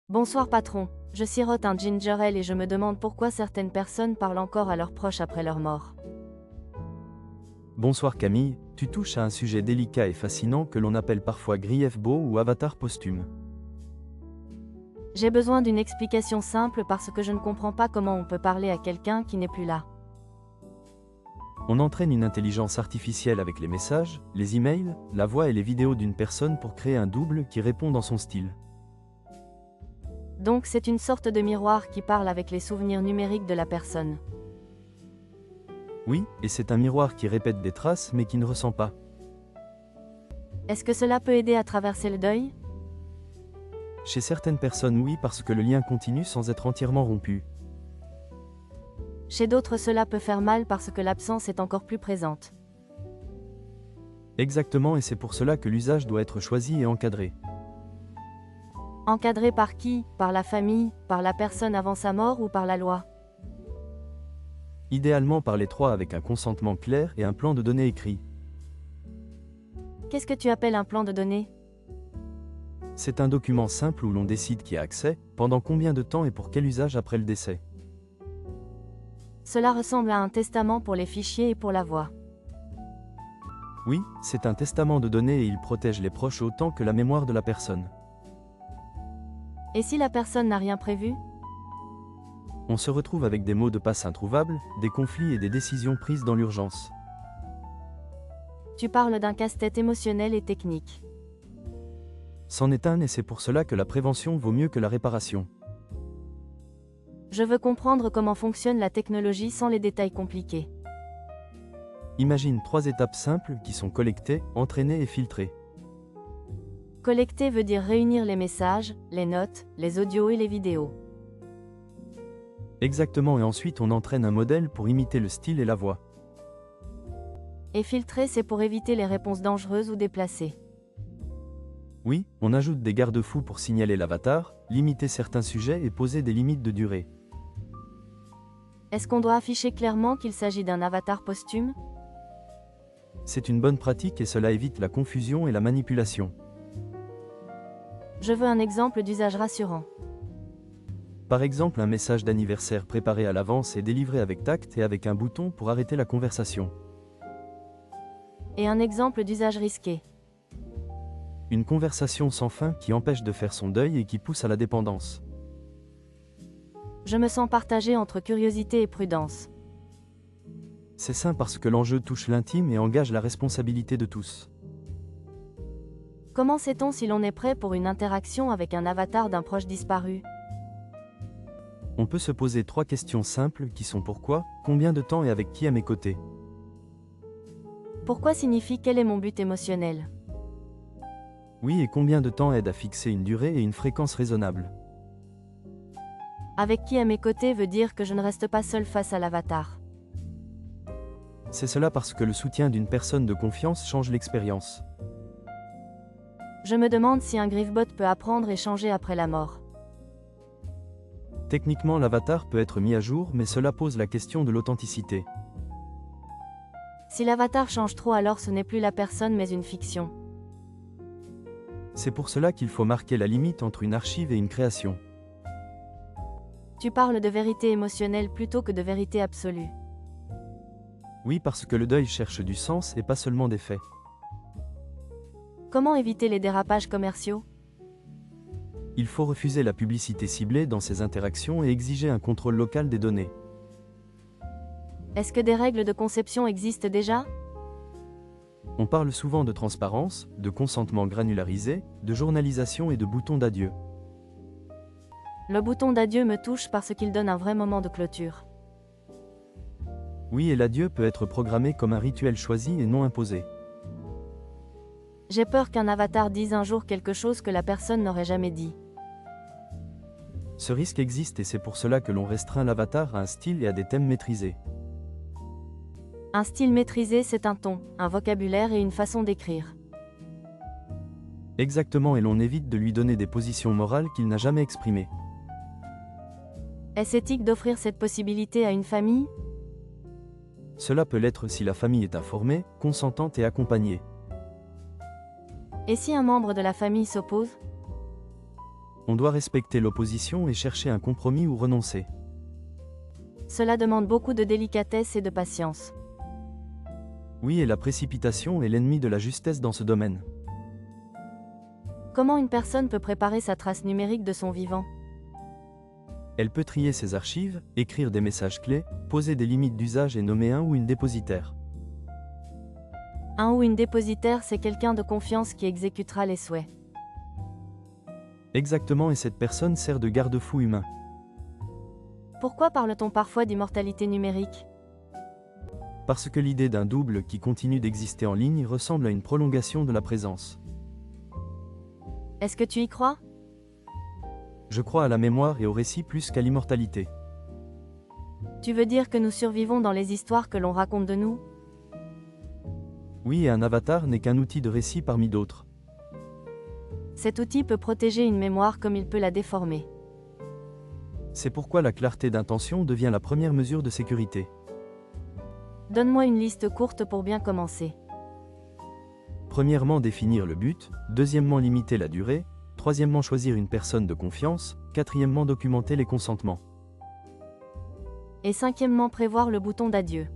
Bonsoir patron, je sirote un ginger ale et je me demande pourquoi certaines personnes parlent encore à leurs proches après leur mort. Bonsoir Camille, tu touches à un sujet délicat et fascinant que l'on appelle parfois grief beau ou avatar posthume. J'ai besoin d'une explication simple parce que je ne comprends pas comment on peut parler à quelqu'un qui n'est plus là. On entraîne une intelligence artificielle avec les messages, les emails, la voix et les vidéos d'une personne pour créer un double qui répond dans son style. Donc c'est une sorte de miroir qui parle avec les souvenirs numériques de la personne. Oui, et c'est un miroir qui répète des traces mais qui ne ressent pas. Est-ce que cela peut aider à traverser le deuil? Chez certaines personnes oui parce que le lien continue sans être entièrement rompu. Chez d'autres cela peut faire mal parce que l'absence est encore plus présente. Exactement, et c'est pour cela que l'usage doit être choisi et encadré. Encadré par qui? Par la famille, par la personne avant sa mort ou par la loi? Idéalement par les trois avec un consentement clair et un plan de données écrit. Qu'est-ce que tu appelles un plan de données? C'est un document simple où l'on décide qui a accès, pendant combien de temps et pour quel usage après le décès. Cela ressemble à un testament pour les fichiers et pour la voix. Oui, c'est un testament de données et il protège les proches autant que la mémoire de la personne. Et si la personne n'a rien prévu? On se retrouve avec des mots de passe introuvables, des conflits et des décisions prises dans l'urgence. Tu parles d'un casse-tête émotionnel et technique. C'en est un et c'est pour cela que la prévention vaut mieux que la réparation. Je veux comprendre comment fonctionne la technologie sans les détails compliqués. Imagine 3 étapes simples qui sont collectées, entraînées et filtrées. Collecter veut dire réunir les messages, les notes, les audios et les vidéos. Exactement, et ensuite on entraîne un modèle pour imiter le style et la voix. Et filtrer, c'est pour éviter les réponses dangereuses ou déplacées. Oui, on ajoute des garde-fous pour signaler l'avatar, limiter certains sujets et poser des limites de durée. Est-ce qu'on doit afficher clairement qu'il s'agit d'un avatar posthume? C'est une bonne pratique et cela évite la confusion et la manipulation. Je veux un exemple d'usage rassurant. Par exemple, un message d'anniversaire préparé à l'avance et délivré avec tact et avec un bouton pour arrêter la conversation. Et un exemple d'usage risqué. Une conversation sans fin qui empêche de faire son deuil et qui pousse à la dépendance. Je me sens partagé entre curiosité et prudence. C'est sain parce que l'enjeu touche l'intime et engage la responsabilité de tous. Comment sait-on si l'on est prêt pour une interaction avec un avatar d'un proche disparu? On peut se poser 3 questions simples qui sont pourquoi, combien de temps et avec qui à mes côtés. Pourquoi signifie quel est mon but émotionnel? Oui, et combien de temps aide à fixer une durée et une fréquence raisonnable. Avec qui à mes côtés veut dire que je ne reste pas seul face à l'avatar. C'est cela parce que le soutien d'une personne de confiance change l'expérience. Je me demande si un griefbot peut apprendre et changer après la mort. Techniquement, l'avatar peut être mis à jour, mais cela pose la question de l'authenticité. Si l'avatar change trop, alors ce n'est plus la personne mais une fiction. C'est pour cela qu'il faut marquer la limite entre une archive et une création. Tu parles de vérité émotionnelle plutôt que de vérité absolue. Oui, parce que le deuil cherche du sens et pas seulement des faits. Comment éviter les dérapages commerciaux? Il faut refuser la publicité ciblée dans ces interactions et exiger un contrôle local des données. Est-ce que des règles de conception existent déjà? On parle souvent de transparence, de consentement granularisé, de journalisation et de bouton d'adieu. Le bouton d'adieu me touche parce qu'il donne un vrai moment de clôture. Oui, et l'adieu peut être programmé comme un rituel choisi et non imposé. J'ai peur qu'un avatar dise un jour quelque chose que la personne n'aurait jamais dit. Ce risque existe et c'est pour cela que l'on restreint l'avatar à un style et à des thèmes maîtrisés. Un style maîtrisé, c'est un ton, un vocabulaire et une façon d'écrire. Exactement, et l'on évite de lui donner des positions morales qu'il n'a jamais exprimées. Est-ce éthique d'offrir cette possibilité à une famille? Cela peut l'être si la famille est informée, consentante et accompagnée. Et si un membre de la famille s'oppose? On doit respecter l'opposition et chercher un compromis ou renoncer. Cela demande beaucoup de délicatesse et de patience. Oui, et la précipitation est l'ennemi de la justesse dans ce domaine. Comment une personne peut préparer sa trace numérique de son vivant? Elle peut trier ses archives, écrire des messages clés, poser des limites d'usage et nommer un ou une dépositaire. Un ou une dépositaire, c'est quelqu'un de confiance qui exécutera les souhaits. Exactement, et cette personne sert de garde-fou humain. Pourquoi parle-t-on parfois d'immortalité numérique? Parce que l'idée d'un double qui continue d'exister en ligne ressemble à une prolongation de la présence. Est-ce que tu y crois? Je crois à la mémoire et au récit plus qu'à l'immortalité. Tu veux dire que nous survivons dans les histoires que l'on raconte de nous? Oui, et un avatar n'est qu'un outil de récit parmi d'autres. Cet outil peut protéger une mémoire comme il peut la déformer. C'est pourquoi la clarté d'intention devient la première mesure de sécurité. Donne-moi une liste courte pour bien commencer. Premièrement, définir le but. Deuxièmement, limiter la durée. Troisièmement, choisir une personne de confiance. Quatrièmement, documenter les consentements. Et cinquièmement, prévoir le bouton d'adieu.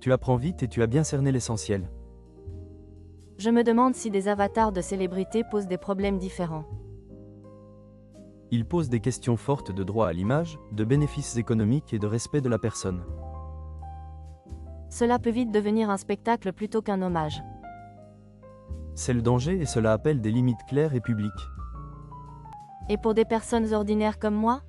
Tu apprends vite et tu as bien cerné l'essentiel. Je me demande si des avatars de célébrités posent des problèmes différents. Ils posent des questions fortes de droit à l'image, de bénéfices économiques et de respect de la personne. Cela peut vite devenir un spectacle plutôt qu'un hommage. C'est le danger et cela appelle des limites claires et publiques. Et pour des personnes ordinaires comme moi?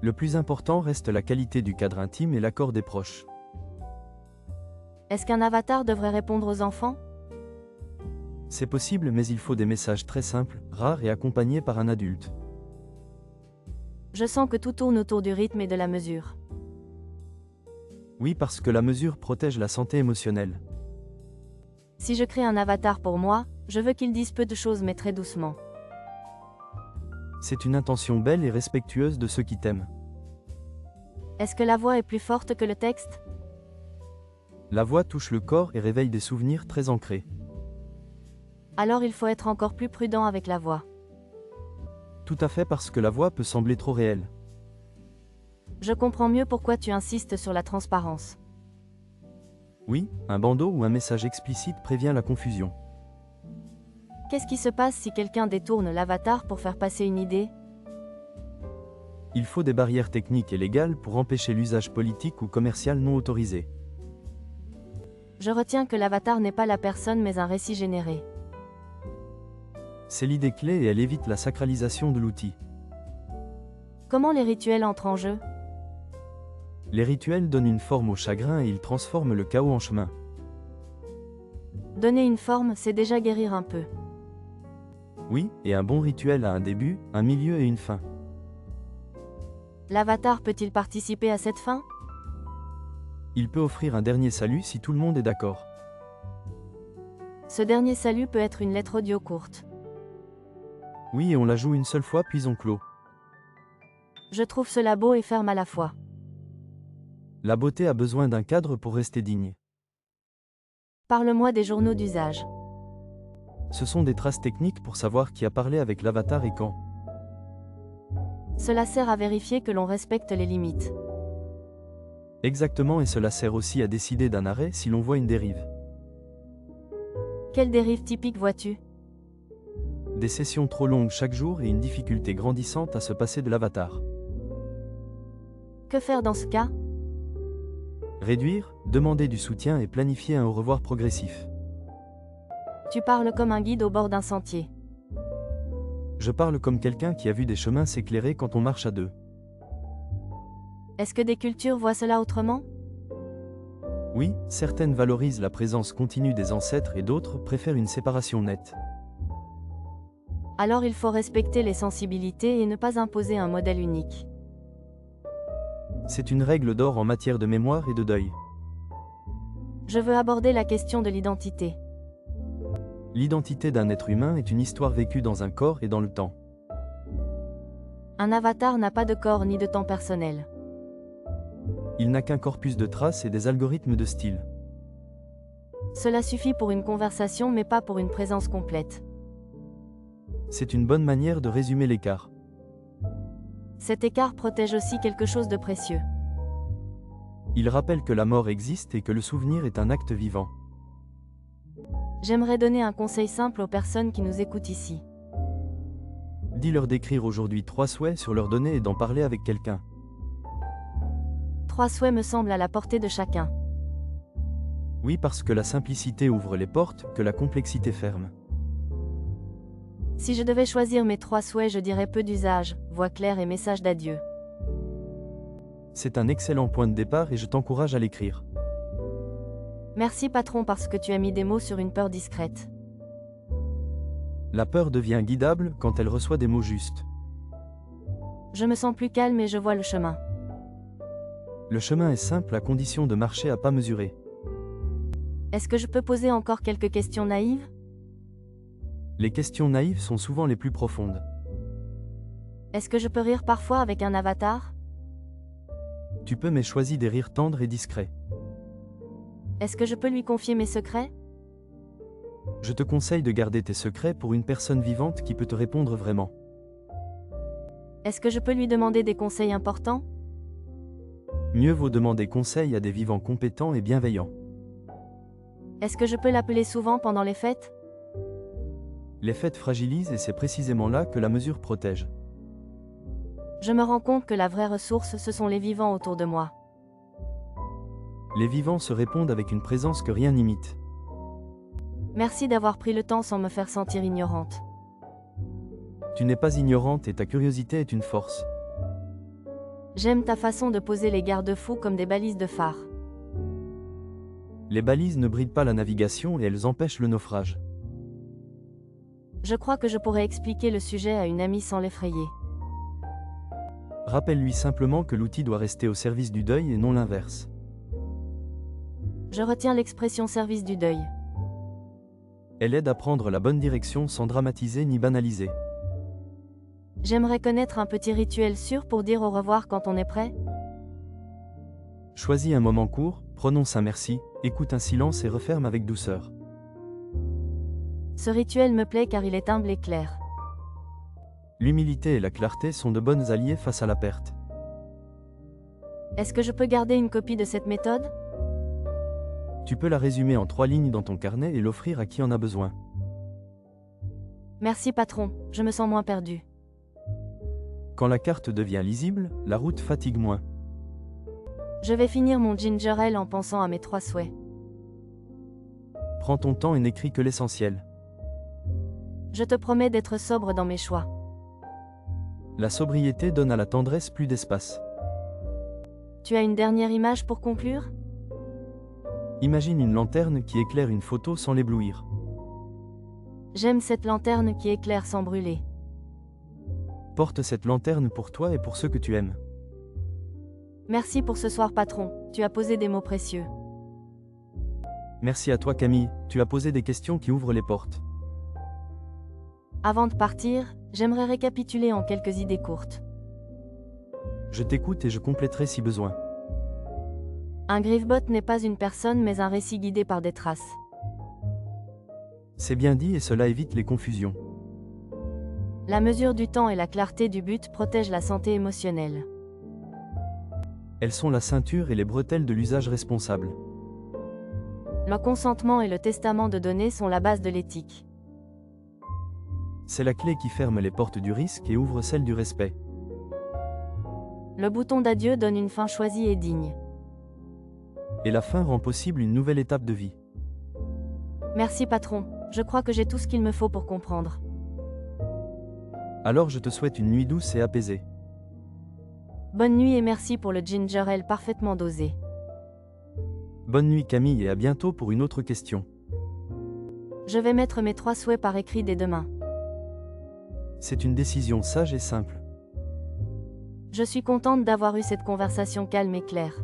Le plus important reste la qualité du cadre intime et l'accord des proches. Est-ce qu'un avatar devrait répondre aux enfants? C'est possible, mais il faut des messages très simples, rares et accompagnés par un adulte. Je sens que tout tourne autour du rythme et de la mesure. Oui, parce que la mesure protège la santé émotionnelle. Si je crée un avatar pour moi, je veux qu'il dise peu de choses mais très doucement. C'est une intention belle et respectueuse de ceux qui t'aiment. Est-ce que la voix est plus forte que le texte? La voix touche le corps et réveille des souvenirs très ancrés. Alors il faut être encore plus prudent avec la voix. Tout à fait, parce que la voix peut sembler trop réelle. Je comprends mieux pourquoi tu insistes sur la transparence. Oui, un bandeau ou un message explicite prévient la confusion. Qu'est-ce qui se passe si quelqu'un détourne l'avatar pour faire passer une idée? Il faut des barrières techniques et légales pour empêcher l'usage politique ou commercial non autorisé. Je retiens que l'avatar n'est pas la personne mais un récit généré. C'est l'idée clé et elle évite la sacralisation de l'outil. Comment les rituels entrent en jeu? Les rituels donnent une forme au chagrin et ils transforment le chaos en chemin. Donner une forme, c'est déjà guérir un peu. Oui, et un bon rituel a un début, un milieu et une fin. L'avatar peut-il participer à cette fin? Il peut offrir un dernier salut si tout le monde est d'accord. Ce dernier salut peut être une lettre audio courte. Oui, et on la joue une seule fois puis on clôt. Je trouve cela beau et ferme à la fois. La beauté a besoin d'un cadre pour rester digne. Parle-moi des journaux d'usage. Ce sont des traces techniques pour savoir qui a parlé avec l'avatar et quand. Cela sert à vérifier que l'on respecte les limites. Exactement, et cela sert aussi à décider d'un arrêt si l'on voit une dérive. Quelle dérive typique vois-tu? Des sessions trop longues chaque jour et une difficulté grandissante à se passer de l'avatar. Que faire dans ce cas? Réduire, demander du soutien et planifier un au revoir progressif. Tu parles comme un guide au bord d'un sentier. Je parle comme quelqu'un qui a vu des chemins s'éclairer quand on marche à deux. Est-ce que des cultures voient cela autrement? Oui, certaines valorisent la présence continue des ancêtres et d'autres préfèrent une séparation nette. Alors il faut respecter les sensibilités et ne pas imposer un modèle unique. C'est une règle d'or en matière de mémoire et de deuil. Je veux aborder la question de l'identité. L'identité d'un être humain est une histoire vécue dans un corps et dans le temps. Un avatar n'a pas de corps ni de temps personnel. Il n'a qu'un corpus de traces et des algorithmes de style. Cela suffit pour une conversation mais pas pour une présence complète. C'est une bonne manière de résumer l'écart. Cet écart protège aussi quelque chose de précieux. Il rappelle que la mort existe et que le souvenir est un acte vivant. J'aimerais donner un conseil simple aux personnes qui nous écoutent ici. Dis-leur d'écrire aujourd'hui 3 souhaits sur leurs données et d'en parler avec quelqu'un. 3 souhaits me semblent à la portée de chacun. Oui, parce que la simplicité ouvre les portes, que la complexité ferme. Si je devais choisir mes 3 souhaits, je dirais peu d'usage, voix claire et message d'adieu. C'est un excellent point de départ et je t'encourage à l'écrire. Merci patron parce que tu as mis des mots sur une peur discrète. La peur devient guidable quand elle reçoit des mots justes. Je me sens plus calme et je vois le chemin. Le chemin est simple à condition de marcher à pas mesurés. Est-ce que je peux poser encore quelques questions naïves? Les questions naïves sont souvent les plus profondes. Est-ce que je peux rire parfois avec un avatar? Tu peux mais choisis des rires tendres et discrets. Est-ce que je peux lui confier mes secrets? Je te conseille de garder tes secrets pour une personne vivante qui peut te répondre vraiment. Est-ce que je peux lui demander des conseils importants? Mieux vaut demander conseil à des vivants compétents et bienveillants. Est-ce que je peux l'appeler souvent pendant les fêtes? Les fêtes fragilisent et c'est précisément là que la mesure protège. Je me rends compte que la vraie ressource, ce sont les vivants autour de moi. Les vivants se répondent avec une présence que rien n'imite. Merci d'avoir pris le temps sans me faire sentir ignorante. Tu n'es pas ignorante et ta curiosité est une force. J'aime ta façon de poser les garde-fous comme des balises de phare. Les balises ne brident pas la navigation et elles empêchent le naufrage. Je crois que je pourrais expliquer le sujet à une amie sans l'effrayer. Rappelle-lui simplement que l'outil doit rester au service du deuil et non l'inverse. Je retiens l'expression service du deuil. Elle aide à prendre la bonne direction sans dramatiser ni banaliser. J'aimerais connaître un petit rituel sûr pour dire au revoir quand on est prêt. Choisis un moment court, prononce un merci, écoute un silence et referme avec douceur. Ce rituel me plaît car il est humble et clair. L'humilité et la clarté sont de bonnes alliés face à la perte. Est-ce que je peux garder une copie de cette méthode? Tu peux la résumer en 3 lignes dans ton carnet et l'offrir à qui en a besoin. Merci patron, je me sens moins perdu. Quand la carte devient lisible, la route fatigue moins. Je vais finir mon ginger ale en pensant à mes 3 souhaits. Prends ton temps et n'écris que l'essentiel. Je te promets d'être sobre dans mes choix. La sobriété donne à la tendresse plus d'espace. Tu as une dernière image pour conclure? Imagine une lanterne qui éclaire une photo sans l'éblouir. J'aime cette lanterne qui éclaire sans brûler. Porte cette lanterne pour toi et pour ceux que tu aimes. Merci pour ce soir patron, tu as posé des mots précieux. Merci à toi Camille, tu as posé des questions qui ouvrent les portes. Avant de partir, j'aimerais récapituler en quelques idées courtes. Je t'écoute et je compléterai si besoin. Un griefbot n'est pas une personne mais un récit guidé par des traces. C'est bien dit et cela évite les confusions. La mesure du temps et la clarté du but protègent la santé émotionnelle. Elles sont la ceinture et les bretelles de l'usage responsable. Le consentement et le testament de données sont la base de l'éthique. C'est la clé qui ferme les portes du risque et ouvre celles du respect. Le bouton d'adieu donne une fin choisie et digne. Et la fin rend possible une nouvelle étape de vie. Merci patron, je crois que j'ai tout ce qu'il me faut pour comprendre. Alors je te souhaite une nuit douce et apaisée. Bonne nuit et merci pour le ginger ale parfaitement dosé. Bonne nuit Camille et à bientôt pour une autre question. Je vais mettre mes 3 souhaits par écrit dès demain. C'est une décision sage et simple. Je suis contente d'avoir eu cette conversation calme et claire.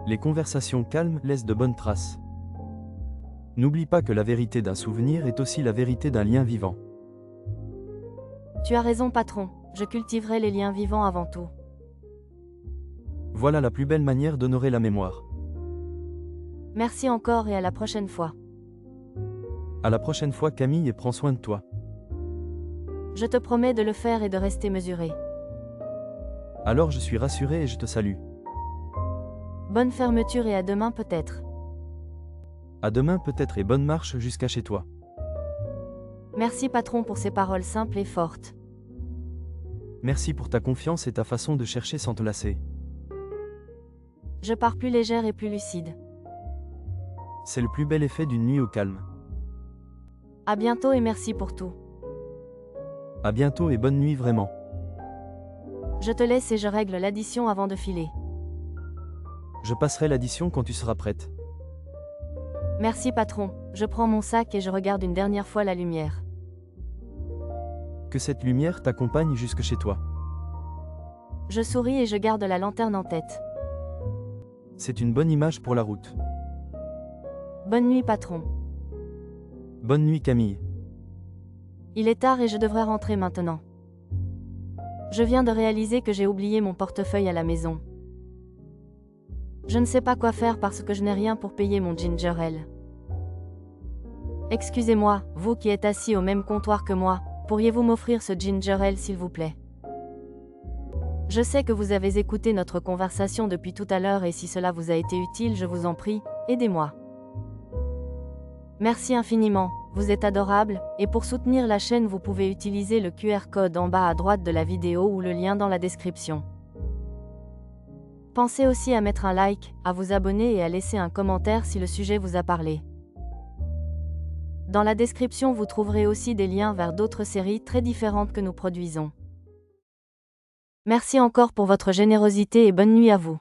Les conversations calmes laissent de bonnes traces. N'oublie pas que la vérité d'un souvenir est aussi la vérité d'un lien vivant. Tu as raison patron, je cultiverai les liens vivants avant tout. Voilà la plus belle manière d'honorer la mémoire. Merci encore et à la prochaine fois. À la prochaine fois Camille et prends soin de toi. Je te promets de le faire et de rester mesuré. Alors je suis rassuré et je te salue. Bonne fermeture et à demain peut-être. À demain peut-être et bonne marche jusqu'à chez toi. Merci patron pour ces paroles simples et fortes. Merci pour ta confiance et ta façon de chercher sans te lasser. Je pars plus légère et plus lucide. C'est le plus bel effet d'une nuit au calme. À bientôt et merci pour tout. À bientôt et bonne nuit vraiment. Je te laisse et je règle l'addition avant de filer. Je passerai l'addition quand tu seras prête. Merci patron, je prends mon sac et je regarde une dernière fois la lumière. Que cette lumière t'accompagne jusque chez toi. Je souris et je garde la lanterne en tête. C'est une bonne image pour la route. Bonne nuit patron. Bonne nuit Camille. Il est tard et je devrais rentrer maintenant. Je viens de réaliser que j'ai oublié mon portefeuille à la maison. Je ne sais pas quoi faire parce que je n'ai rien pour payer mon ginger ale. Excusez-moi, vous qui êtes assis au même comptoir que moi, pourriez-vous m'offrir ce ginger ale s'il vous plaît? Je sais que vous avez écouté notre conversation depuis tout à l'heure et si cela vous a été utile, je vous en prie, aidez-moi. Merci infiniment, vous êtes adorable, et pour soutenir la chaîne vous pouvez utiliser le QR code en bas à droite de la vidéo ou le lien dans la description. Pensez aussi à mettre un like, à vous abonner et à laisser un commentaire si le sujet vous a parlé. Dans la description vous trouverez aussi des liens vers d'autres séries très différentes que nous produisons. Merci encore pour votre générosité et bonne nuit à vous.